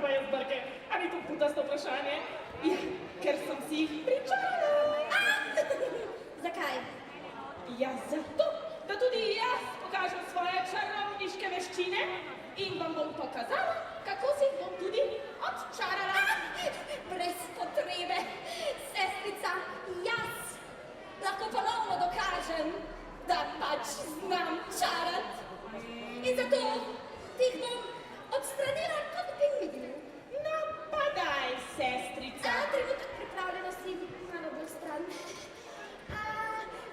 pa jaz brke? A ni to putasto vprašanje? Ja, ker sem si jih pričala. Zakaj? Ja, zato, da tudi jaz pokažem svoje čarovniške veščine in vam bom pokazala, kako si jih bom tudi odčarala. Brez potrebe, sestrica, jaz lahko ponovno dokažem, da pač znam čarati. In zato ti jih bom odstranila kot pingvin. No, pa daj, sestrica. Trenutek pripravljenosti, malo bolj stran.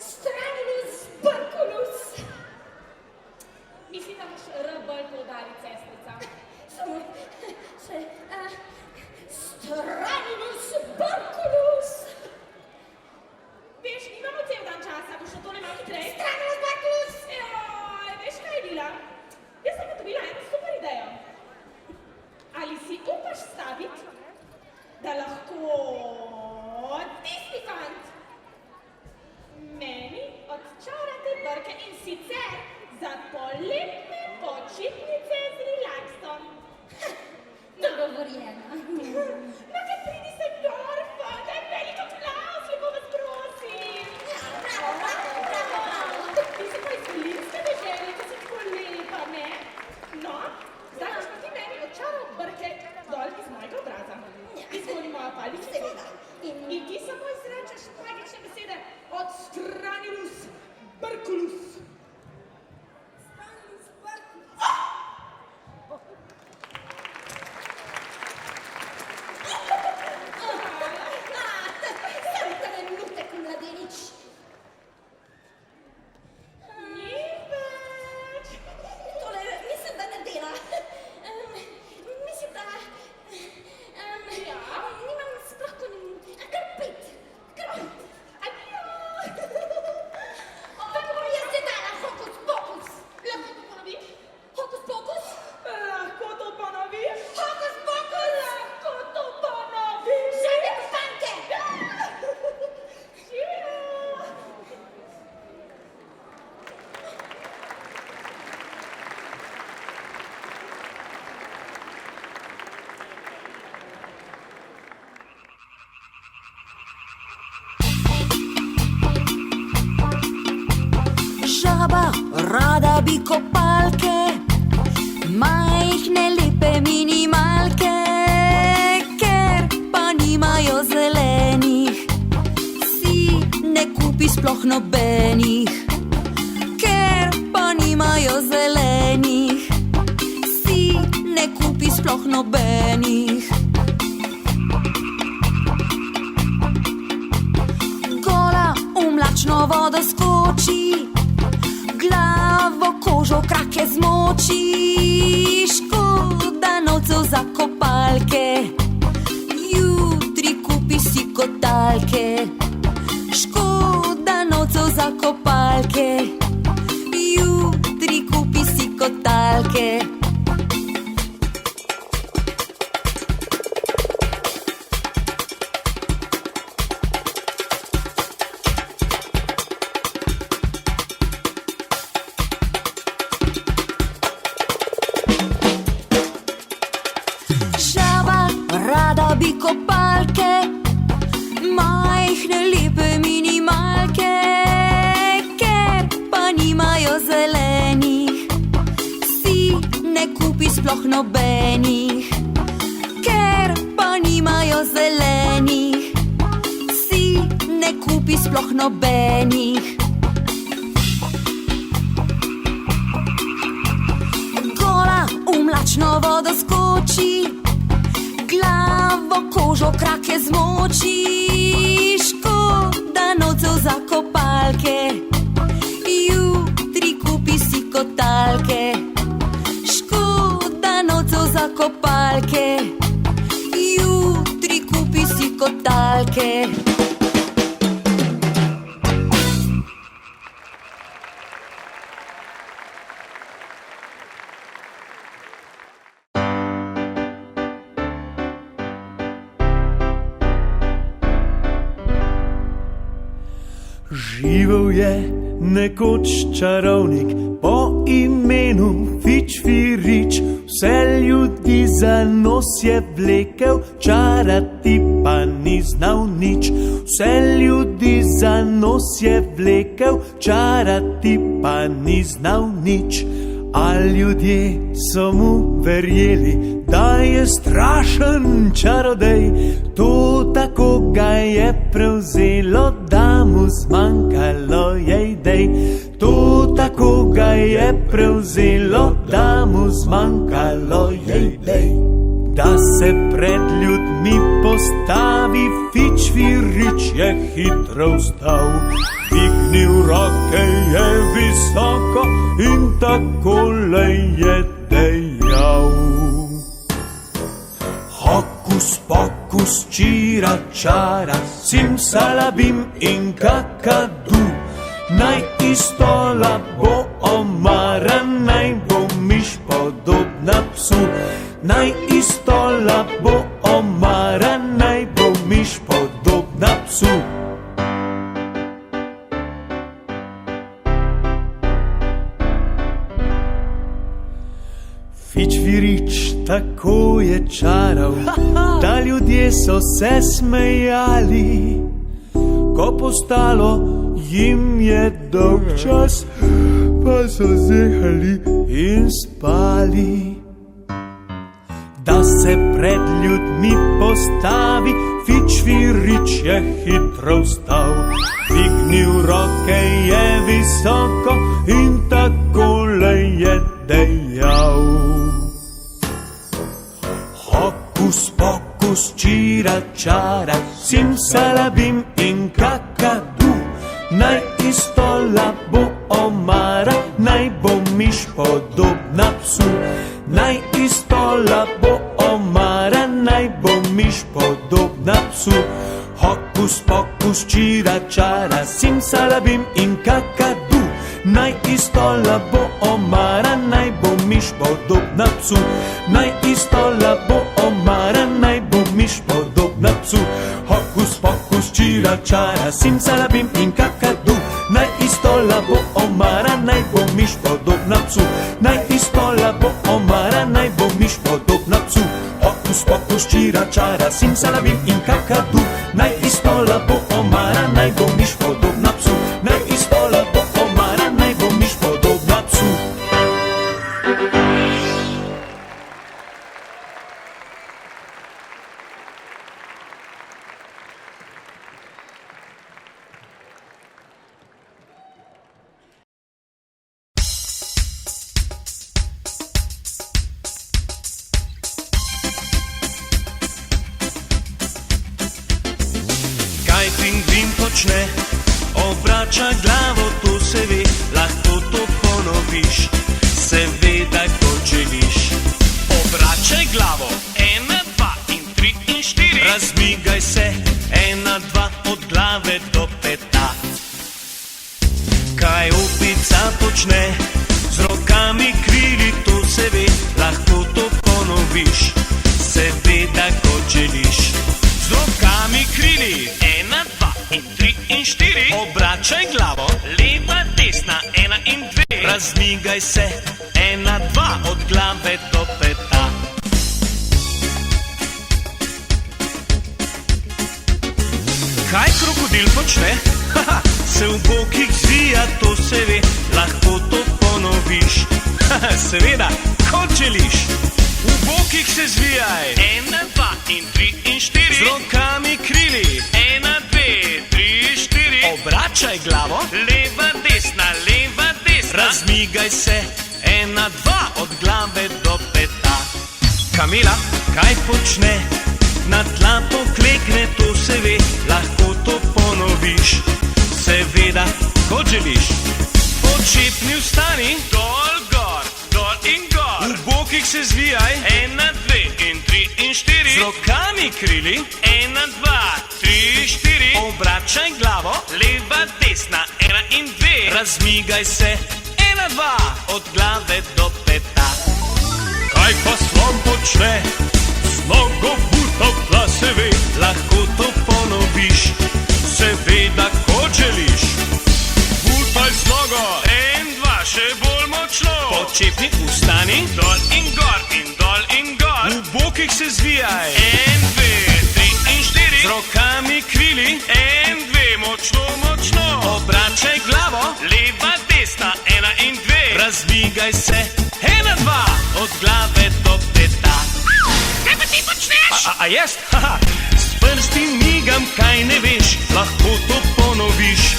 Stranilus Barkulus. Mislim, da boš bolj poudariti, sestrica. Samo še Stranilus Barkulus. Veš, nimamo cel dan časa, boš na tole malo hitreje. Stranilus Barkulus. Joj, veš kaj, Lila? Jaz sem dobila eno super idejo. Ali si upaš staviti, da lahko tisti fant meni odčarate brke in sicer za poletne počitnice z relaksom? Dogovorjeno. No, kaj pridi se Dorfa, daj velik aplavz, lepo vas prosim. Bravo. Ti si pa iz Berlinske dežele, ti si tako lepa, ne? No, zdaj boš pa ti meni odčaral brke dol iz mojega obraza. Izvoli moja paličica. Seveda. In ti samo izrečeš magične besede Odstranilus Barkulus. Stranilus Barkulus. Sam trenutek, mladenič. Ni več. Tole mislim, da ne dela. Mislim, da nimam sploh krpit. Adijo. Tako bom jaz ti dala hokus pokus. Lahko to ponoviš? Hokus pokus? Lahko to ponoviš? Hokus pokus! Lahko to ponoviš? Žene kustanke! Živijo. Žaba, rada bi kopalke, majhne lepe minimalke, ker pa nimajo zelenih, si ne kupi sploh nobenih. Ker pa nimajo zelenih, si ne kupi sploh nobenih. Gola v mlačno vodo skoči, glavo kožo krake zmoči, škoda novcev za kopalke, jutri kupi si kotalke. Škoda novcev za kopalke, jutri kupi si kotalke. Rada bi kopalke, majhne lepe minimalke, ker pa nimajo zelenih, si ne kupi sploh nobenih. Ker pa nimajo zelenih, si ne kupi sploh nobenih. Gola v mlačno vodo skoči, glavo kožo krake zmoči, škoda novcev za kopalke, jutri kupi si kotalke. Škoda novcev za kopalke, jutri kupi si kotalke. Živel je nekoč čarovnik po imenu Fičfirič vse ljudi za nos je vlekel, čarati pa ni znal nič. Vse ljudi za nos je vlekel, čarati pa ni znal nič. A ljudje so mu verjeli, da je strašen čarodej. To tako ga je prevzelo, da mu zmanjkalo je idej. To tako ga je prevzelo, da mu zmanjkalo je idej. Da se pred ljudmi postavi, Fičfirič je hitro vstal. Dvignil roke je visoko in takole je dejal: Hokus pokus, čira čara, simsalabim in kakadu. Naj iz stola bo omara, naj bo miš podobna psu. Naj iz stola bo omara, naj bo miš podobna psu. Fičfirič tako je čaral, da ljudje so se smejali. Ko postalo jim je dolg čas, pa so zehali in spali. Da se pred ljudmi postavi, Fičfirič je hitro vstal. Dvignil roke je visoko in takole je dejal: Hokus pokus, čira čara, simsalabim in kakadu. Naj iz stola bo omara, naj bo miš podobna psu. Naj iz stola bo omara, naj bo miš podobna psu. Hokus pokus, čira čara, simsalabim in kakadu. Naj iz stola bo omara, naj bo miš podobna psu. Naj iz stola bo omara, naj bo miš podobna psu. Hokus pokus, čira čara, simsalabim in kakadu. Naj iz stola bo omara, naj bo miš podobna psu. Naj iz stola bo omara, naj bo miš podobna psu. Hokus pokus, čira čara, simsalabim in kakadu. Naj iz stola bo omara, naj bo miš podobna psu. Naj iz stola bo omara, naj bo miš podobna psu. Kaj pingvin počne? Obrača glavo, to se ve, lahko to ponoviš, seveda kot želiš. Obračaj glavo, 1, 2 in 3 in 4. Razmigaj se, 1, 2 od glave do peta. Kaj opica počne? Z rokami krili, to se ve, lahko to ponoviš, seveda kot želiš. Z rokami krili, 1, 2 in 3 in 4. Obračaj glavo, leva, desna, 1 in 2. Razmigaj se, 1, 2 od glave do peta. Kaj krokodil počne? Haha, se v bokih zvija, to se ve, lahko to ponoviš, haha, seveda, kot želiš. V bokih se zvijaj, 1, 2 in 3 in 4. Z rokami krili, 1, 2, 3, 4. Obračaj glavo, leva, desna, razmigaj se, 1, 2 od glave do peta. Kamila, kaj počne? Na tla poklekne, to se ve, lahko to ponoviš, seveda, kot želiš. Počepni vstani, dol, gor, dol in gor. V bokih se zvijaj, 1, 2 in 3 in 4. Z rokami krili, 1, 2, 3, 4. Obračaj glavo, leva, desna, 1 in 2. Razmigaj se, 1, 2 od glave do peta. Kaj pa slon počne? Z nogo buta v tla se ve, lahko to ponoviš, seveda kot želiš. Butaj z nogo, 1, 2, še bolj močno. Odčepni, vstani, dol in gor in dol in gor. V bokih se zvijaj. 1, 2, 3 in 4. Z rokami krili. 1, 2, močno, močno. Obračaj glavo, leva, desna, 1 in 2. Razmigaj se, 1, 2, od glave do peta. Kaj pa ti počneš? A jaz? Haha, s prsti migam, kaj ne veš, lahko to ponoviš.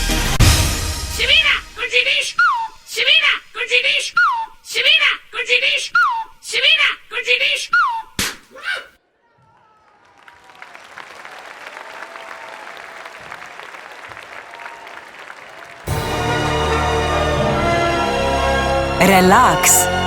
Seveda, kot želiš. Seveda, kot želiš. Seveda, kot želiš. Seveda, kot želiš. Relaks.